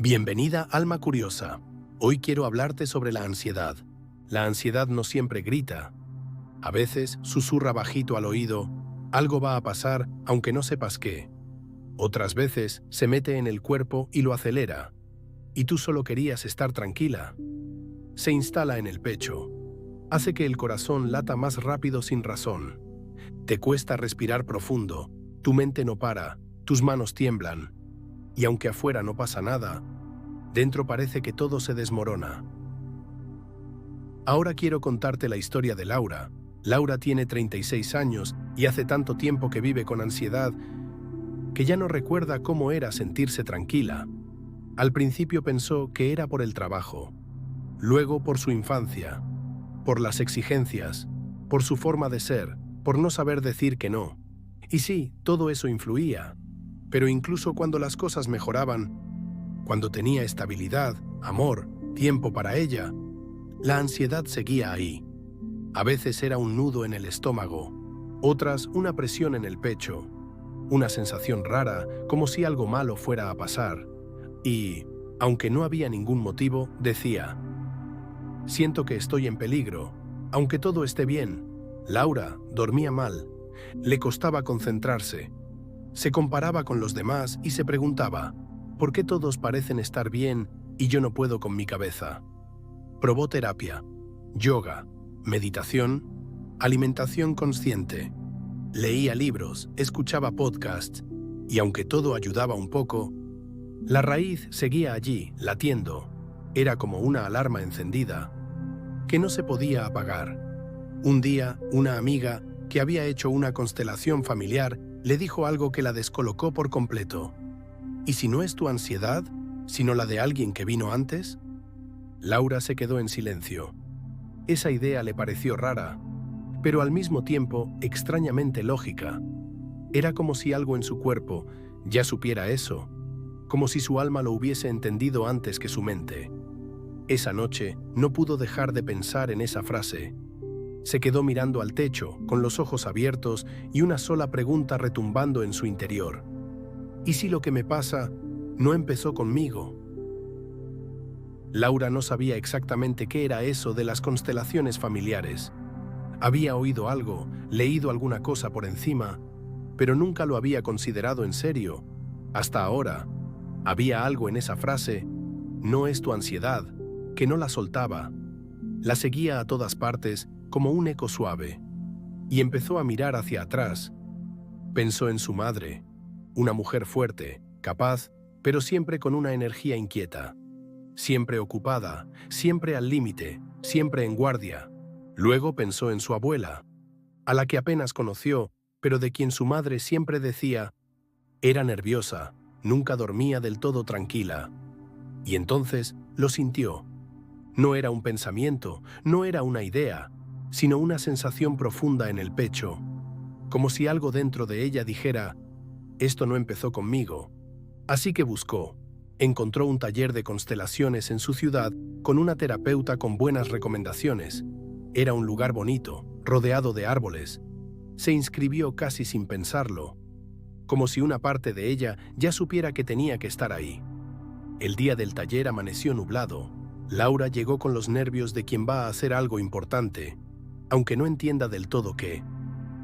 Bienvenida, alma curiosa. Hoy quiero hablarte sobre la ansiedad. La ansiedad no siempre grita. A veces susurra bajito al oído, algo va a pasar aunque no sepas qué. Otras veces se mete en el cuerpo y lo acelera. Y tú solo querías estar tranquila. Se instala en el pecho. Hace que el corazón lata más rápido sin razón. Te cuesta respirar profundo, tu mente no para, tus manos tiemblan. Y aunque afuera no pasa nada, dentro parece que todo se desmorona. Ahora quiero contarte la historia de Laura. Laura tiene 36 años y hace tanto tiempo que vive con ansiedad que ya no recuerda cómo era sentirse tranquila. Al principio pensó que era por el trabajo, luego por su infancia, por las exigencias, por su forma de ser, por no saber decir que no. Y sí, todo eso influía. Pero incluso cuando las cosas mejoraban, cuando tenía estabilidad, amor, tiempo para ella, la ansiedad seguía ahí. A veces era un nudo en el estómago, otras una presión en el pecho, una sensación rara, como si algo malo fuera a pasar. Y, aunque no había ningún motivo, decía: siento que estoy en peligro, aunque todo esté bien. Laura dormía mal, le costaba concentrarse. Se comparaba con los demás y se preguntaba, ¿por qué todos parecen estar bien y yo no puedo con mi cabeza? Probó terapia, yoga, meditación, alimentación consciente. Leía libros, escuchaba podcasts, y aunque todo ayudaba un poco, la raíz seguía allí, latiendo. Era como una alarma encendida, que no se podía apagar. Un día, una amiga, que había hecho una constelación familiar, le dijo algo que la descolocó por completo. ¿Y si no es tu ansiedad, sino la de alguien que vino antes? Laura se quedó en silencio. Esa idea le pareció rara, pero al mismo tiempo extrañamente lógica. Era como si algo en su cuerpo ya supiera eso, como si su alma lo hubiese entendido antes que su mente. Esa noche no pudo dejar de pensar en esa frase. Se quedó mirando al techo, con los ojos abiertos y una sola pregunta retumbando en su interior. ¿Y si lo que me pasa no empezó conmigo? Laura no sabía exactamente qué era eso de las constelaciones familiares. Había oído algo, leído alguna cosa por encima, pero nunca lo había considerado en serio. Hasta ahora, había algo en esa frase, no es tu ansiedad, que no la soltaba. La seguía a todas partes como un eco suave, y empezó a mirar hacia atrás. Pensó en su madre, una mujer fuerte, capaz, pero siempre con una energía inquieta, siempre ocupada, siempre al límite, siempre en guardia. Luego pensó en su abuela, a la que apenas conoció, pero de quien su madre siempre decía, era nerviosa, nunca dormía del todo tranquila. Y entonces lo sintió. No era un pensamiento, no era una idea, sino una sensación profunda en el pecho, como si algo dentro de ella dijera, esto no empezó conmigo. Así que buscó. Encontró un taller de constelaciones en su ciudad con una terapeuta con buenas recomendaciones. Era un lugar bonito, rodeado de árboles. Se inscribió casi sin pensarlo, como si una parte de ella ya supiera que tenía que estar ahí. El día del taller amaneció nublado. Laura llegó con los nervios de quien va a hacer algo importante, aunque no entienda del todo qué.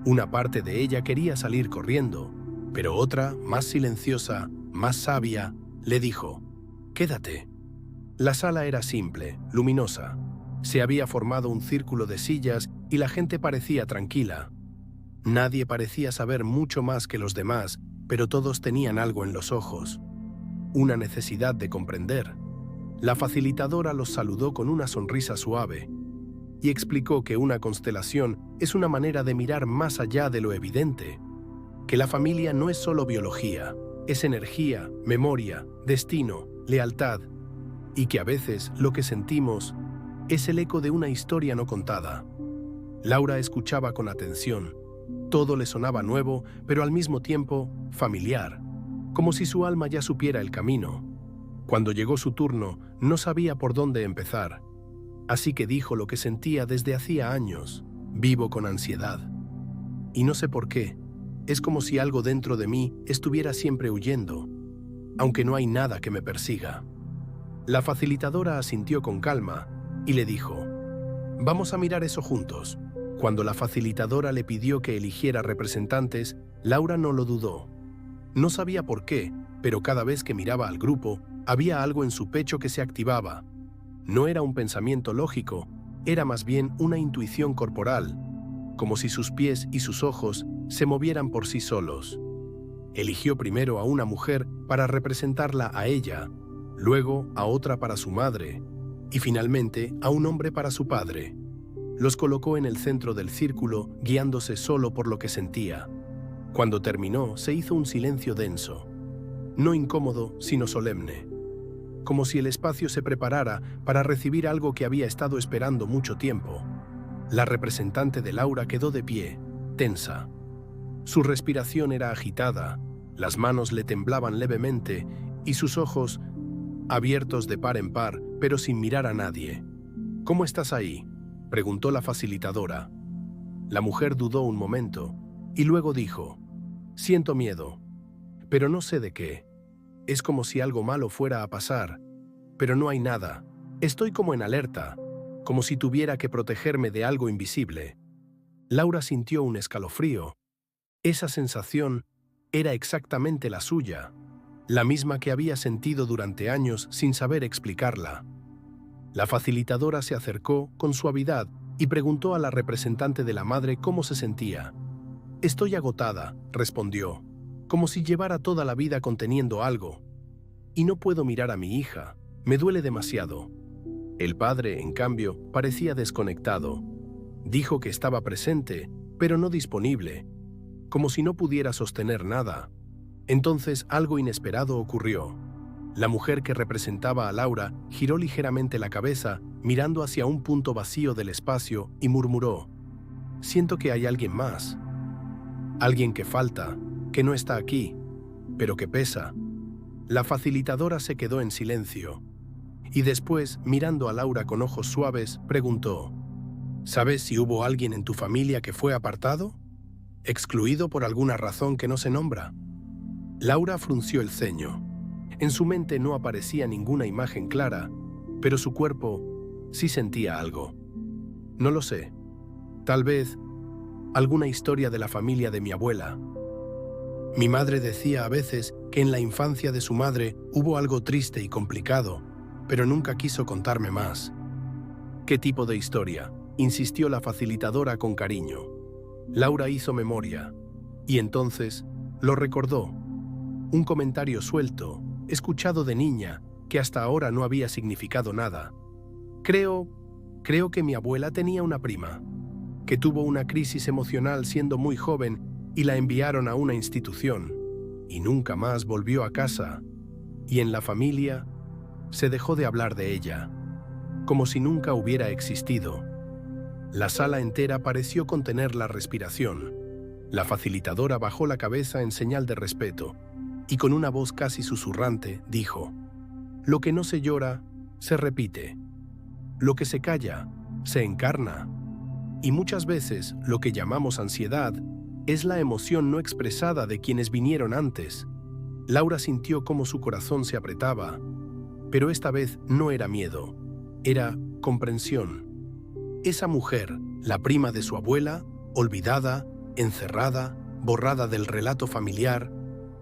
Una parte de ella quería salir corriendo, pero otra, más silenciosa, más sabia, le dijo, «Quédate». La sala era simple, luminosa. Se había formado un círculo de sillas y la gente parecía tranquila. Nadie parecía saber mucho más que los demás, pero todos tenían algo en los ojos. Una necesidad de comprender. La facilitadora los saludó con una sonrisa suave y explicó que una constelación es una manera de mirar más allá de lo evidente, que la familia no es solo biología, es energía, memoria, destino, lealtad, y que a veces lo que sentimos es el eco de una historia no contada. Laura escuchaba con atención. Todo le sonaba nuevo, pero al mismo tiempo familiar, como si su alma ya supiera el camino. Cuando llegó su turno, no sabía por dónde empezar, así que dijo lo que sentía desde hacía años: vivo con ansiedad. Y no sé por qué, es como si algo dentro de mí estuviera siempre huyendo, aunque no hay nada que me persiga. La facilitadora asintió con calma y le dijo: «Vamos a mirar eso juntos». Cuando la facilitadora le pidió que eligiera representantes, Laura no lo dudó. No sabía por qué, pero cada vez que miraba al grupo, había algo en su pecho que se activaba. No era un pensamiento lógico, era más bien una intuición corporal, como si sus pies y sus ojos se movieran por sí solos. Eligió primero a una mujer para representarla a ella, luego a otra para su madre, y finalmente a un hombre para su padre. Los colocó en el centro del círculo, guiándose solo por lo que sentía. Cuando terminó, se hizo un silencio denso, no incómodo, sino solemne, como si el espacio se preparara para recibir algo que había estado esperando mucho tiempo. La representante de Laura quedó de pie, tensa. Su respiración era agitada, las manos le temblaban levemente y sus ojos abiertos de par en par, pero sin mirar a nadie. «¿Cómo estás ahí?», preguntó la facilitadora. La mujer dudó un momento y luego dijo: «Siento miedo, pero no sé de qué. Es como si algo malo fuera a pasar, pero no hay nada. Estoy como en alerta, como si tuviera que protegerme de algo invisible». Laura sintió un escalofrío. Esa sensación era exactamente la suya, la misma que había sentido durante años sin saber explicarla. La facilitadora se acercó con suavidad y preguntó a la representante de la madre cómo se sentía. «Estoy agotada», respondió, «como si llevara toda la vida conteniendo algo. Y no puedo mirar a mi hija, me duele demasiado». El padre, en cambio, parecía desconectado. Dijo que estaba presente, pero no disponible, como si no pudiera sostener nada. Entonces algo inesperado ocurrió. La mujer que representaba a Laura giró ligeramente la cabeza, mirando hacia un punto vacío del espacio, y murmuró: «Siento que hay alguien más. Alguien que falta, que no está aquí, pero que pesa». La facilitadora se quedó en silencio, y después, mirando a Laura con ojos suaves, preguntó: «¿Sabes si hubo alguien en tu familia que fue apartado? ¿Excluido por alguna razón que no se nombra?». Laura frunció el ceño. En su mente no aparecía ninguna imagen clara, pero su cuerpo sí sentía algo. «No lo sé. Tal vez alguna historia de la familia de mi abuela. Mi madre decía a veces que en la infancia de su madre hubo algo triste y complicado, pero nunca quiso contarme más». «¿Qué tipo de historia?», insistió la facilitadora con cariño. Laura hizo memoria, y entonces lo recordó. Un comentario suelto, escuchado de niña, que hasta ahora no había significado nada. Creo que mi abuela tenía una prima, que tuvo una crisis emocional siendo muy joven y la enviaron a una institución, y nunca más volvió a casa, y en la familia se dejó de hablar de ella, como si nunca hubiera existido». La sala entera pareció contener la respiración. La facilitadora bajó la cabeza en señal de respeto, y con una voz casi susurrante dijo: «Lo que no se llora, se repite. Lo que se calla, se encarna. Y muchas veces lo que llamamos ansiedad es la emoción no expresada de quienes vinieron antes». Laura sintió cómo su corazón se apretaba, pero esta vez no era miedo, era comprensión. Esa mujer, la prima de su abuela, olvidada, encerrada, borrada del relato familiar,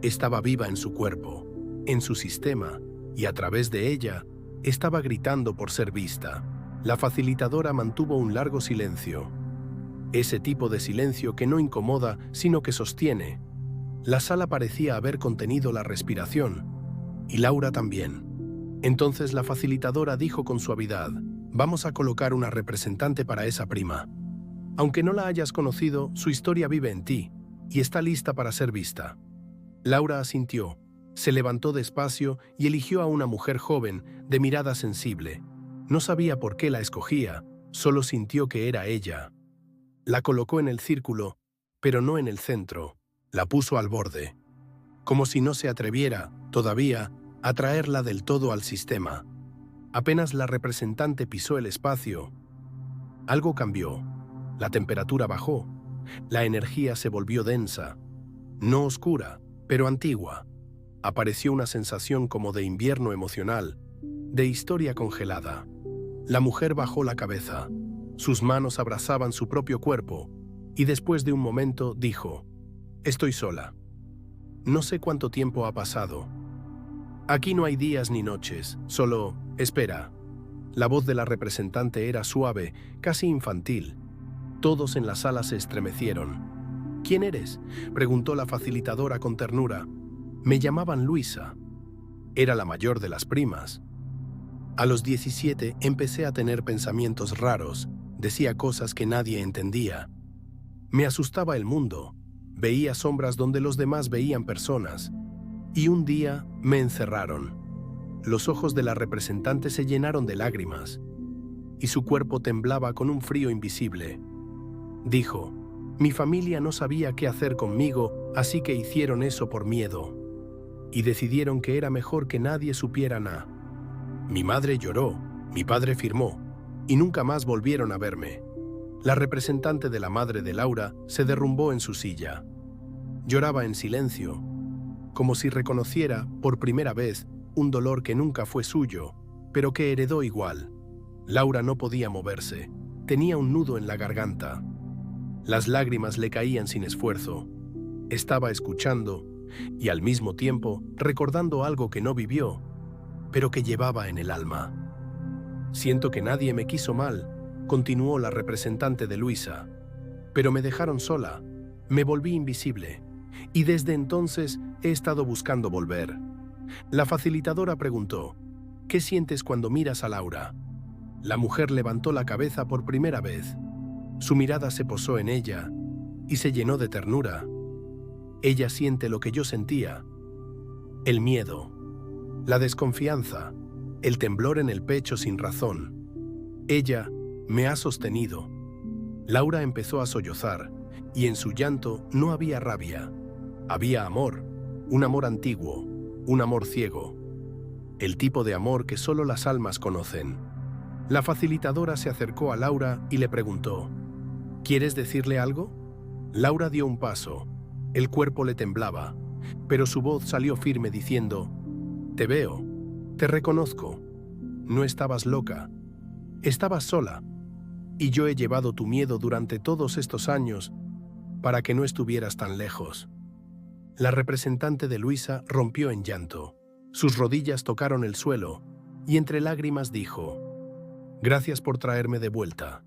estaba viva en su cuerpo, en su sistema, y a través de ella estaba gritando por ser vista. La facilitadora mantuvo un largo silencio. Ese tipo de silencio que no incomoda, sino que sostiene. La sala parecía haber contenido la respiración, y Laura también. Entonces la facilitadora dijo con suavidad: «Vamos a colocar una representante para esa prima. Aunque no la hayas conocido, su historia vive en ti, y está lista para ser vista». Laura asintió, se levantó despacio y eligió a una mujer joven, de mirada sensible. No sabía por qué la escogía, solo sintió que era ella. La colocó en el círculo, pero no en el centro. La puso al borde, como si no se atreviera, todavía, a traerla del todo al sistema. Apenas la representante pisó el espacio, algo cambió. La temperatura bajó, la energía se volvió densa, no oscura, pero antigua. Apareció una sensación como de invierno emocional, De historia congelada. La mujer bajó la cabeza. Sus manos abrazaban su propio cuerpo y después de un momento dijo: «Estoy sola. No sé cuánto tiempo ha pasado. Aquí no hay días ni noches, solo espera». La voz de la representante era suave, casi infantil. Todos en la sala se estremecieron. «¿Quién eres?», preguntó la facilitadora con ternura. «Me llamaban Luisa». Era la mayor de las primas. A los 17 empecé a tener pensamientos raros, decía cosas que nadie entendía. Me asustaba el mundo, veía sombras donde los demás veían personas. Y un día me encerraron. Los ojos de la representante se llenaron de lágrimas y su cuerpo temblaba con un frío invisible. Dijo: «Mi familia no sabía qué hacer conmigo, así que hicieron eso por miedo. Y decidieron que era mejor que nadie supiera nada». Mi madre lloró, mi padre firmó, y nunca más volvieron a verme. La representante de la madre de Laura se derrumbó en su silla. Lloraba en silencio, como si reconociera, por primera vez, un dolor que nunca fue suyo, pero que heredó igual. Laura no podía moverse, tenía un nudo en la garganta. Las lágrimas le caían sin esfuerzo. Estaba escuchando, y al mismo tiempo recordando algo que no vivió, pero que llevaba en el alma. «Siento que nadie me quiso mal», continuó la representante de Luisa, «pero me dejaron sola, me volví invisible, y desde entonces he estado buscando volver». La facilitadora preguntó: «¿Qué sientes cuando miras a Laura?». La mujer levantó la cabeza por primera vez. Su mirada se posó en ella y se llenó de ternura. «Ella siente lo que yo sentía: el miedo, la desconfianza, el temblor en el pecho sin razón. Ella me ha sostenido». Laura empezó a sollozar, y en su llanto no había rabia. Había amor, un amor antiguo, un amor ciego. El tipo de amor que solo las almas conocen. La facilitadora se acercó a Laura y le preguntó: «¿Quieres decirle algo?». Laura dio un paso. El cuerpo le temblaba, pero su voz salió firme diciendo: «Te veo, te reconozco. No estabas loca, estabas sola, y yo he llevado tu miedo durante todos estos años para que no estuvieras tan lejos». La representante de Luisa rompió en llanto. Sus rodillas tocaron el suelo, y entre lágrimas dijo: «Gracias por traerme de vuelta.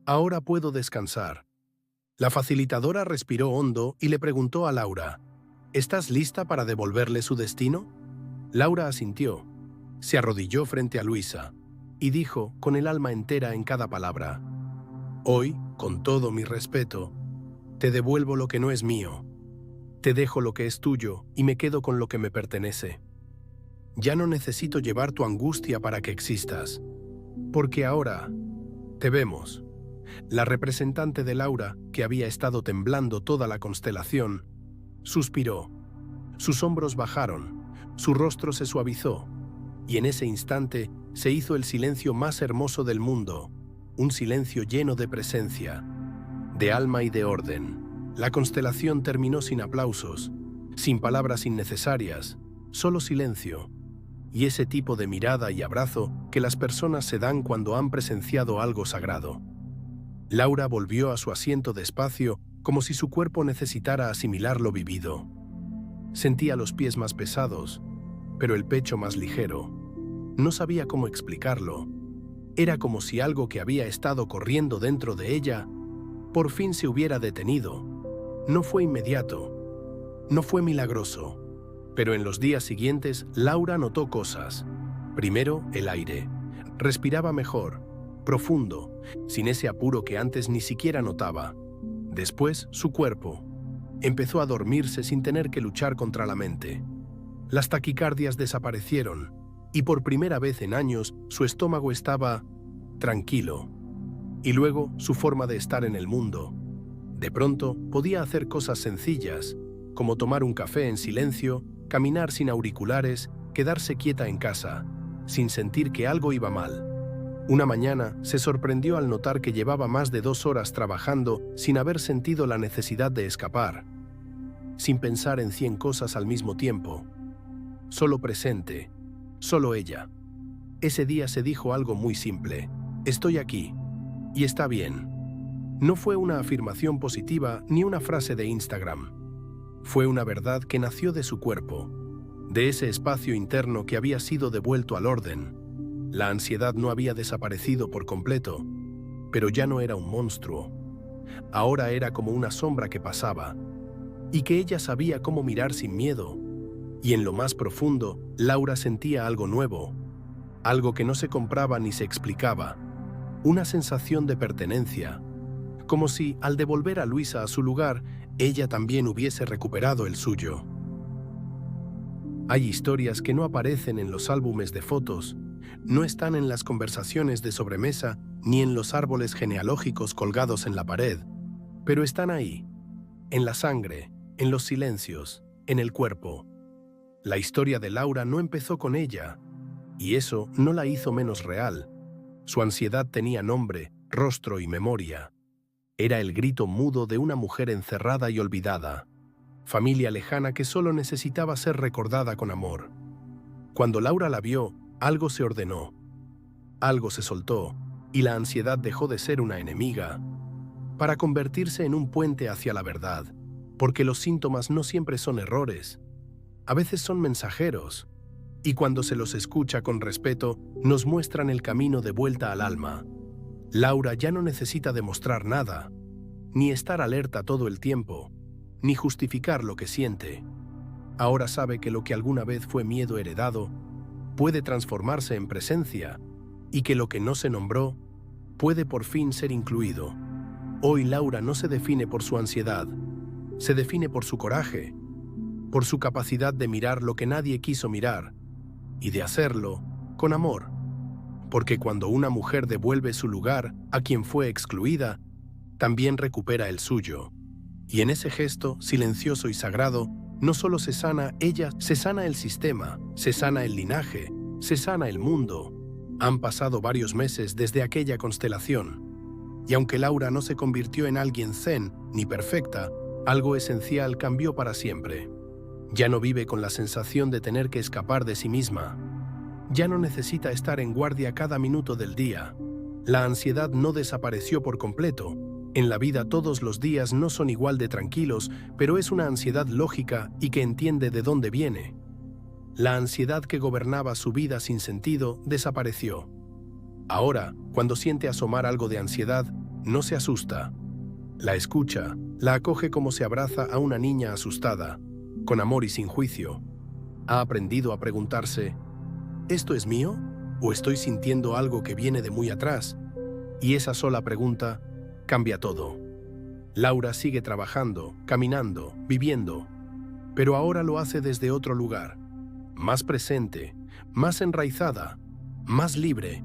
Ahora puedo descansar». La facilitadora respiró hondo y le preguntó a Laura: «¿Estás lista para devolverle su destino?». Laura asintió, se arrodilló frente a Luisa y dijo con el alma entera en cada palabra: «Hoy, con todo mi respeto, te devuelvo lo que no es mío. Te dejo lo que es tuyo y me quedo con lo que me pertenece. Ya no necesito llevar tu angustia para que existas, porque ahora te vemos». La representante de Laura, que había estado temblando toda la constelación, suspiró. Sus hombros bajaron, su rostro se suavizó, y en ese instante se hizo el silencio más hermoso del mundo, un silencio lleno de presencia, de alma y de orden. La constelación terminó sin aplausos, sin palabras innecesarias, solo silencio, y ese tipo de mirada y abrazo que las personas se dan cuando han presenciado algo sagrado. Laura volvió a su asiento despacio, como si su cuerpo necesitara asimilar lo vivido. Sentía los pies más pesados, pero el pecho más ligero. No sabía cómo explicarlo. Era como si algo que había estado corriendo dentro de ella por fin se hubiera detenido. No fue inmediato, no fue milagroso, pero en los días siguientes Laura notó cosas. Primero, el aire. Respiraba mejor, profundo, sin ese apuro que antes ni siquiera notaba. Después, su cuerpo. Empezó a dormirse sin tener que luchar contra la mente. Las taquicardias desaparecieron, y por primera vez en años su estómago estaba tranquilo. Y luego, su forma de estar en el mundo. De pronto, podía hacer cosas sencillas, como tomar un café en silencio, caminar sin auriculares, quedarse quieta en casa, sin sentir que algo iba mal. Una mañana se sorprendió al notar que llevaba más de 2 horas trabajando sin haber sentido la necesidad de escapar, sin pensar en 100 cosas al mismo tiempo. Solo presente, solo ella. ese día se dijo algo muy simple: estoy aquí, y está bien. No fue una afirmación positiva ni una frase de Instagram. Fue una verdad que nació de su cuerpo, de ese espacio interno que había sido devuelto al orden. La ansiedad no había desaparecido por completo, pero ya no era un monstruo. Ahora era como una sombra que pasaba, y que ella sabía cómo mirar sin miedo. Y en lo más profundo, Laura sentía algo nuevo, algo que no se compraba ni se explicaba, una sensación de pertenencia, como si, al devolver a Luisa a su lugar, ella también hubiese recuperado el suyo. Hay historias que no aparecen en los álbumes de fotos, no están en las conversaciones de sobremesa ni en los árboles genealógicos colgados en la pared, pero están ahí, en la sangre, en los silencios, en el cuerpo. La historia de Laura no empezó con ella, y eso no la hizo menos real. Su ansiedad tenía nombre, rostro y memoria. Era el grito mudo de una mujer encerrada y olvidada, familia lejana que solo necesitaba ser recordada con amor. Cuando Laura la vio, algo se ordenó, algo se soltó, y la ansiedad dejó de ser una enemiga, para convertirse en un puente hacia la verdad, porque los síntomas no siempre son errores, a veces son mensajeros, y cuando se los escucha con respeto, nos muestran el camino de vuelta al alma. Laura ya no necesita demostrar nada, ni estar alerta todo el tiempo, ni justificar lo que siente. Ahora sabe que lo que alguna vez fue miedo heredado puede transformarse en presencia, y que lo que no se nombró puede por fin ser incluido. Hoy Laura no se define por su ansiedad, se define por su coraje, por su capacidad de mirar lo que nadie quiso mirar, y de hacerlo con amor. Porque cuando una mujer devuelve su lugar a quien fue excluida, también recupera el suyo. Y en ese gesto, silencioso y sagrado, no solo se sana ella, se sana el sistema, se sana el linaje, se sana el mundo. Han pasado varios meses desde aquella constelación. Y aunque Laura no se convirtió en alguien zen ni perfecta, algo esencial cambió para siempre. Ya no vive con la sensación de tener que escapar de sí misma. Ya no necesita estar en guardia cada minuto del día. La ansiedad no desapareció por completo. En la vida todos los días no son igual de tranquilos, pero es una ansiedad lógica y que entiende de dónde viene. La ansiedad que gobernaba su vida sin sentido desapareció. Ahora, cuando siente asomar algo de ansiedad, no se asusta. La escucha, la acoge como se abraza a una niña asustada, con amor y sin juicio. Ha aprendido a preguntarse: ¿esto es mío? ¿O estoy sintiendo algo que viene de muy atrás? Y esa sola pregunta cambia todo. Laura sigue trabajando, caminando, viviendo, pero ahora lo hace desde otro lugar, más presente, más enraizada, más libre.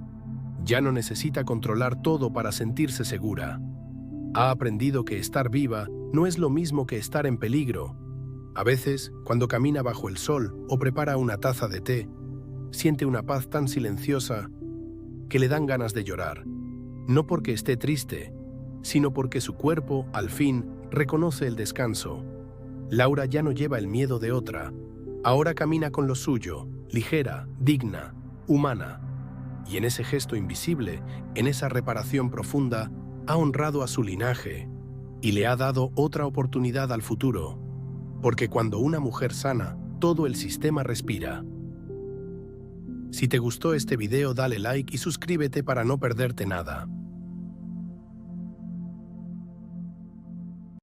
Ya no necesita controlar todo para sentirse segura. Ha aprendido que estar viva no es lo mismo que estar en peligro. A veces, cuando camina bajo el sol o prepara una taza de té, siente una paz tan silenciosa que le dan ganas de llorar. No porque esté triste, sino porque su cuerpo, al fin, reconoce el descanso. Laura ya no lleva el miedo de otra. Ahora camina con lo suyo, ligera, digna, humana. Y en ese gesto invisible, en esa reparación profunda, ha honrado a su linaje y le ha dado otra oportunidad al futuro. Porque cuando una mujer sana, todo el sistema respira. Si te gustó este video, dale like y suscríbete para no perderte nada.